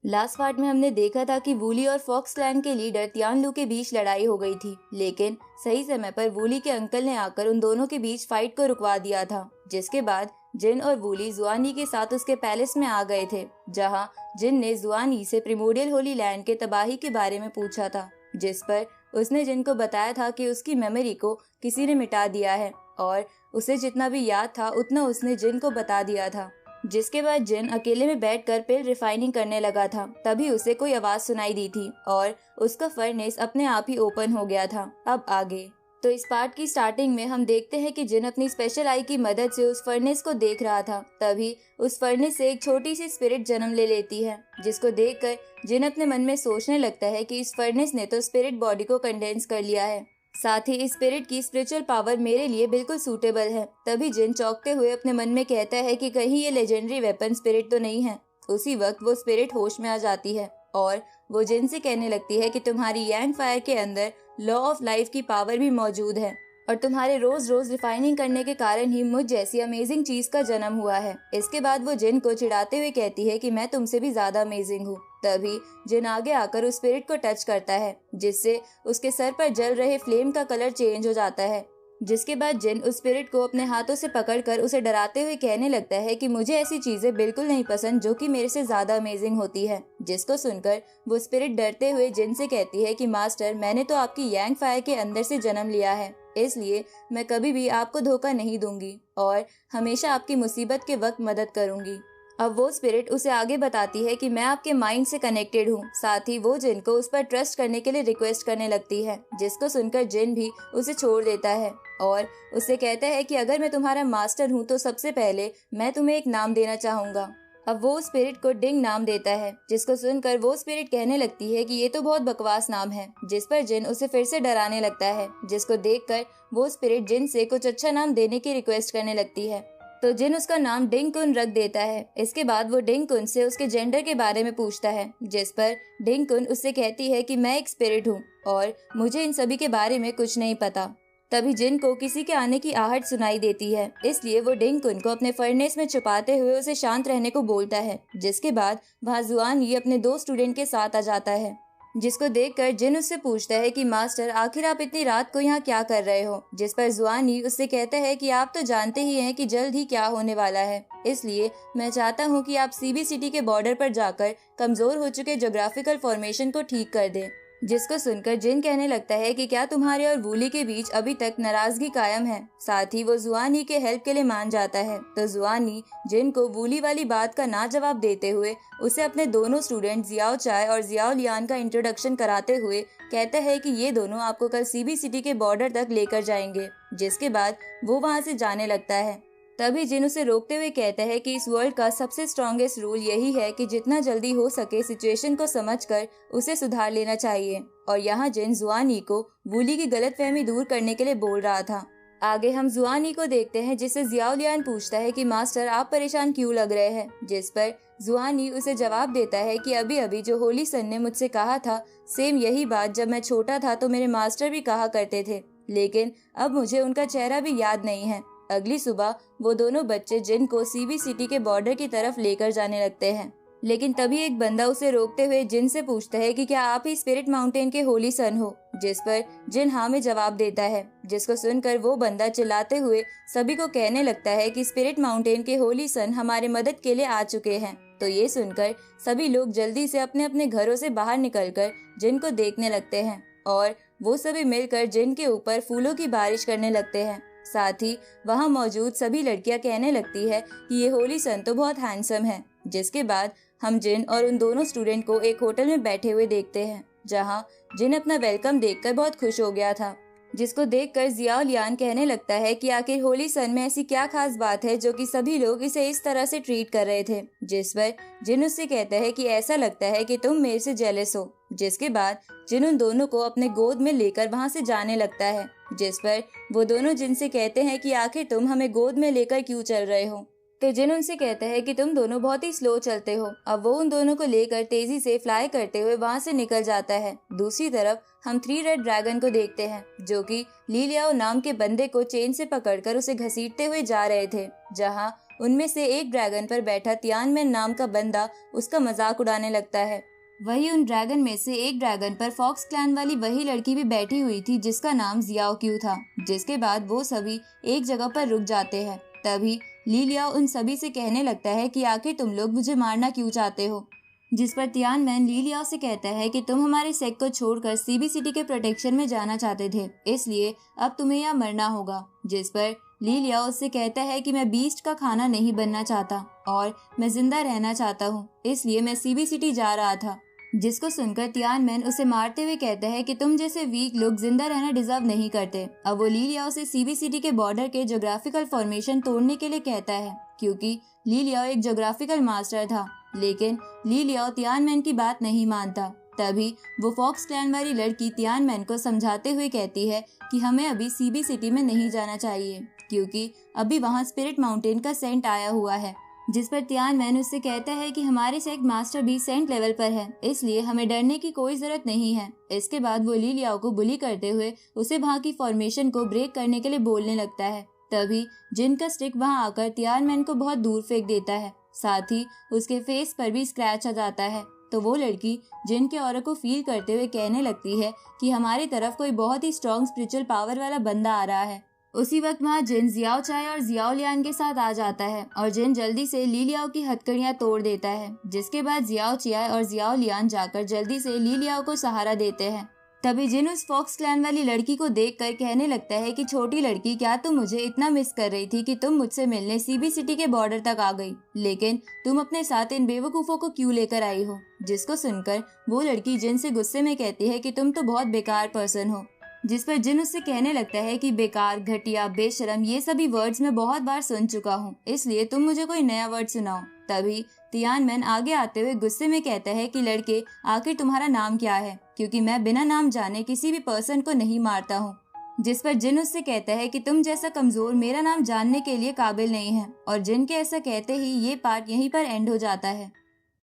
Last part में हमने देखा था कि वूली और फॉक्स क्लैन के लीडर तियान के बीच लड़ाई हो गई थी, लेकिन सही समय पर वूली के अंकल ने आकर उन दोनों के बीच फाइट को रुकवा दिया था। जिसके बाद जिन और वूली जुआनी के साथ उसके पैलेस में आ गए थे, जहां जिन ने जुआनी से प्रिमोडियल होली लैंड के तबाही के बारे में पूछा था, जिस पर उसने जिन को बताया था कि उसकी मेमोरी को किसी ने मिटा दिया है और उसे जितना भी याद था उतना उसने जिन को बता दिया था। जिसके बाद जिन अकेले में बैठकर पिल रिफाइनिंग करने लगा था, तभी उसे कोई आवाज सुनाई दी थी और उसका फर्नेस अपने आप ही ओपन हो गया था। अब आगे तो इस पार्ट की स्टार्टिंग में हम देखते हैं कि जिन अपनी स्पेशल आई की मदद से उस फर्नेस को देख रहा था, तभी उस फर्नेस से एक छोटी सी स्पिरिट जन्म ले लेती है, जिसको देखकर जिन अपने मन में सोचने लगता है कि इस फर्नेस ने तो स्पिरिट बॉडी को कंडेंस कर लिया है, साथ ही इस स्पिरिट की स्पिरिचुअल पावर मेरे लिए बिल्कुल सूटेबल है। तभी जिन चौंकते हुए अपने मन में कहता है कि कहीं ये लेजेंडरी वेपन स्पिरिट तो नहीं है। उसी वक्त वो स्पिरिट होश में आ जाती है और वो जिन से कहने लगती है कि तुम्हारी यांग फायर के अंदर लॉ ऑफ लाइफ की पावर भी मौजूद है और तुम्हारे रोज रोज रिफाइनिंग करने के कारण ही मुझ जैसी अमेजिंग चीज का जन्म हुआ है। इसके बाद वो जिन को चिढ़ाते हुए कहती है कि मैं तुमसे भी ज्यादा अमेजिंग हूँ। तभी जिन आगे आकर उस स्पिरिट को टच करता है, जिससे उसके सर पर जल रहे फ्लेम का कलर चेंज हो जाता है। जिसके बाद जिन उस स्पिरिट को अपने हाथों से पकड़कर उसे डराते हुए कहने लगता है कि मुझे ऐसी चीजें बिल्कुल नहीं पसंद जो कि मेरे से ज्यादा अमेजिंग होती है। जिसको सुनकर वो स्पिरिट डरते हुए जिन से कहती है कि मास्टर, मैंने तो आपकी यांग फायर के अंदर से जन्म लिया है, इसलिए मैं कभी भी आपको धोखा नहीं दूंगी और हमेशा आपकी मुसीबत के वक्त मदद करूंगी। अब वो स्पिरिट उसे आगे बताती है कि मैं आपके माइंड से कनेक्टेड हूँ। साथ ही वो जिन को उस पर ट्रस्ट करने के लिए रिक्वेस्ट करने लगती है, जिसको सुनकर जिन भी उसे छोड़ देता है और उससे कहता है कि अगर मैं तुम्हारा मास्टर हूँ तो सबसे पहले मैं तुम्हें एक नाम देना चाहूंगा। अब वो स्पिरिट को डिंग नाम देता है, जिसको सुनकर वो स्पिरिट कहने लगती है कि ये तो बहुत बकवास नाम है। जिस पर जिन उसे फिर से डराने लगता है, जिसको देखकर वो स्पिरिट जिन से कुछ अच्छा नाम देने की रिक्वेस्ट करने लगती है। तो जिन उसका नाम डिंग कुन रख देता है। इसके बाद वो डिंग कुन से उसके जेंडर के बारे में पूछता है, जिस पर डिंग कुन उससे कहती है कि मैं एक स्पिरिट हूँ और मुझे इन सभी के बारे में कुछ नहीं पता। तभी जिन को किसी के आने की आहट सुनाई देती है, इसलिए वो डिंग कुन को अपने फर्नेस में छुपाते हुए उसे शांत रहने को बोलता है। जिसके बाद वहाँ जुआन ये अपने 2 स्टूडेंट के साथ आ जाता है, जिसको देखकर जिन उससे पूछता है कि मास्टर, आखिर आप इतनी रात को यहाँ क्या कर रहे हो। जिस पर जुआनी उससे कहता है कि आप तो जानते ही हैं कि जल्द ही क्या होने वाला है, इसलिए मैं चाहता हूँ कि आप सीबी सिटी के बॉर्डर पर जाकर कमजोर हो चुके ज्योग्राफिकल फॉर्मेशन को ठीक कर दें। जिसको सुनकर जिन कहने लगता है कि क्या तुम्हारे और वूली के बीच अभी तक नाराजगी कायम है। साथ ही वो जुआनी के हेल्प के लिए मान जाता है। तो जुआनी जिन को वूली वाली बात का ना जवाब देते हुए उसे अपने दोनों स्टूडेंट जियाओ चाय और जियाओ लियान का इंट्रोडक्शन कराते हुए कहता है कि ये दोनों आपको कल सीबी सिटी के बॉर्डर तक लेकर जाएंगे। जिसके बाद वो वहाँ से जाने लगता है। तभी जिन उसे रोकते हुए कहता है कि इस वर्ल्ड का सबसे स्ट्रॉन्गेस्ट रूल यही है कि जितना जल्दी हो सके सिचुएशन को समझकर उसे सुधार लेना चाहिए। और यहाँ जिन जुआनी को वूली की गलतफहमी दूर करने के लिए बोल रहा था। आगे हम जुआनी को देखते हैं, जिससे जियाओ लियान पूछता है कि मास्टर, आप परेशान क्यों लग रहे हैं। जिस पर जुआनी उसे जवाब देता है कि अभी अभी जो होली सन ने मुझसे कहा था, सेम यही बात जब मैं छोटा था तो मेरे मास्टर भी कहा करते थे, लेकिन अब मुझे उनका चेहरा भी याद नहीं है। अगली सुबह वो दोनों बच्चे जिन को सीबी सिटी के बॉर्डर की तरफ लेकर जाने लगते हैं, लेकिन तभी एक बंदा उसे रोकते हुए जिन से पूछता है कि क्या आप ही स्पिरिट माउंटेन के होली सन हो। जिस पर जिन हाँ में जवाब देता है, जिसको सुनकर वो बंदा चिल्लाते हुए सभी को कहने लगता है कि स्पिरिट माउंटेन के होली सन हमारे मदद के लिए आ चुके हैं। तो ये सुनकर सभी लोग जल्दी से अपने अपने घरों से बाहर निकलकर जिन को देखने लगते हैं और वो सभी मिलकर जिन के ऊपर फूलों की बारिश करने लगते हैं। साथ ही वहाँ मौजूद सभी लड़कियां कहने लगती है कि ये होली सन तो बहुत हैंडसम है। जिसके बाद हम जिन और उन दोनों स्टूडेंट को एक होटल में बैठे हुए देखते हैं, जहाँ जिन अपना वेलकम देखकर बहुत खुश हो गया था। जिसको देखकर जियाओ लियान कहने लगता है कि आखिर होली सन में ऐसी क्या खास बात है जो कि सभी लोग इसे इस तरह से ट्रीट कर रहे थे। जिस पर जिन उससे कहता है कि ऐसा लगता है कि तुम मेरे से जेलस हो। जिसके बाद जिन उन दोनों को अपने गोद में लेकर वहाँ से जाने लगता है। जिस पर वो दोनों जिन से कहते हैं कि आखिर तुम हमें गोद में लेकर क्यों चल रहे हो। तो जिन उनसे कहता है कि तुम दोनों बहुत ही स्लो चलते हो। अब वो उन दोनों को लेकर तेजी से फ्लाई करते हुए वहाँ से निकल जाता है। दूसरी तरफ हम 3 रेड ड्रैगन को देखते हैं, जो कि ली लियाओ नाम के बंदे को चेन से पकड़कर उसे घसीटते हुए जा रहे थे, जहाँ उनमें से एक ड्रैगन पर बैठा तियानमेन नाम का बंदा उसका मजाक उड़ाने लगता है। वही उन ड्रैगन में से एक ड्रैगन पर फॉक्स क्लैन वाली वही लड़की भी बैठी हुई थी जिसका नाम जियाओ क्यू था। जिसके बाद वो सभी एक जगह पर रुक जाते हैं। तभी ली लियाओ उन सभी से कहने लगता है कि आखिर तुम लोग मुझे मारना क्यों चाहते हो। जिस पर तियानमेन ली लियाओ से कहता है कि तुम हमारे सेक्ट को छोड़कर सीबी सिटी के प्रोटेक्शन में जाना चाहते थे, इसलिए अब तुम्हें यहाँ मरना होगा। जिस पर ली लियाओ उससे कहता है कि मैं बीस्ट का खाना नहीं बनना चाहता और मैं जिंदा रहना चाहता हूँ, इसलिए मैं सीबी सिटी जा रहा था। जिसको सुनकर तियानमेन उसे मारते हुए कहता है कि तुम जैसे वीक लोग जिंदा रहना डिजर्व नहीं करते। अब वो ली लियाओ से सीबी सिटी के बॉर्डर के ज्योग्राफिकल फॉर्मेशन तोड़ने के लिए कहता है, क्योंकि ली लियाओ एक ज्योग्राफिकल मास्टर था। लेकिन ली लियाओ तियानमेन की बात नहीं मानता। तभी वो फॉक्स क्लैन वाली लड़की तियानमेन को समझाते हुए कहती है कि हमें अभी सीबी सिटी में नहीं जाना चाहिए, क्योंकि अभी वहाँ स्पिरिट माउंटेन का सेंट आया हुआ है। जिस पर तियानमेन उससे कहता है कि हमारे सेक्ट मास्टर भी सेंट लेवल पर है, इसलिए हमें डरने की कोई जरूरत नहीं है। इसके बाद वो ली लियाओ को बुली करते हुए उसे वहाँ की फॉर्मेशन को ब्रेक करने के लिए बोलने लगता है। तभी जिन का स्टिक वहाँ आकर तियानमेन को बहुत दूर फेंक देता है। साथ ही उसके फेस पर भी स्क्रैच आ जाता है। तो वो लड़की जिन के ऑरा को फील करते हुए कहने लगती है कि हमारी तरफ कोई बहुत ही स्ट्रॉन्ग स्पिरिचुअल पावर वाला बंदा आ रहा है। उसी वक्त वहाँ जिन जियाओ चाय और जियाओ लियान के साथ आ जाता है और जिन जल्दी से ली लियाओ की हथकड़ियाँ तोड़ देता है। जिसके बाद जियाओ चाय और जियाओ लियान जाकर जल्दी से ली लियाओ को सहारा देते हैं। तभी जिन उस फॉक्स क्लैन वाली लड़की को देखकर कहने लगता है कि छोटी लड़की, क्या तुम मुझे इतना मिस कर रही थी कि तुम मुझसे मिलने सीबी सिटी के बॉर्डर तक आ गई, लेकिन तुम अपने साथ इन बेवकूफों को क्यों लेकर आई हो। जिसको सुनकर वो लड़की जिन से गुस्से में कहती है कि तुम तो बहुत बेकार पर्सन हो। जिस पर जिन उससे कहने लगता है कि बेकार, घटिया, बेशरम ये सभी वर्ड्स मैं बहुत बार सुन चुका हूँ, इसलिए तुम मुझे कोई नया वर्ड सुनाओ। तभी तियानमेन आगे आते हुए गुस्से में कहता है कि लड़के, आखिर तुम्हारा नाम क्या है, क्योंकि मैं बिना नाम जाने किसी भी पर्सन को नहीं मारता हूँ। जिस पर जिन उससे कहता है कि तुम जैसा कमजोर मेरा नाम जानने के लिए काबिल नहीं है। और जिन के ऐसा कहते ही ये पार्ट यहीं पर एंड हो जाता है।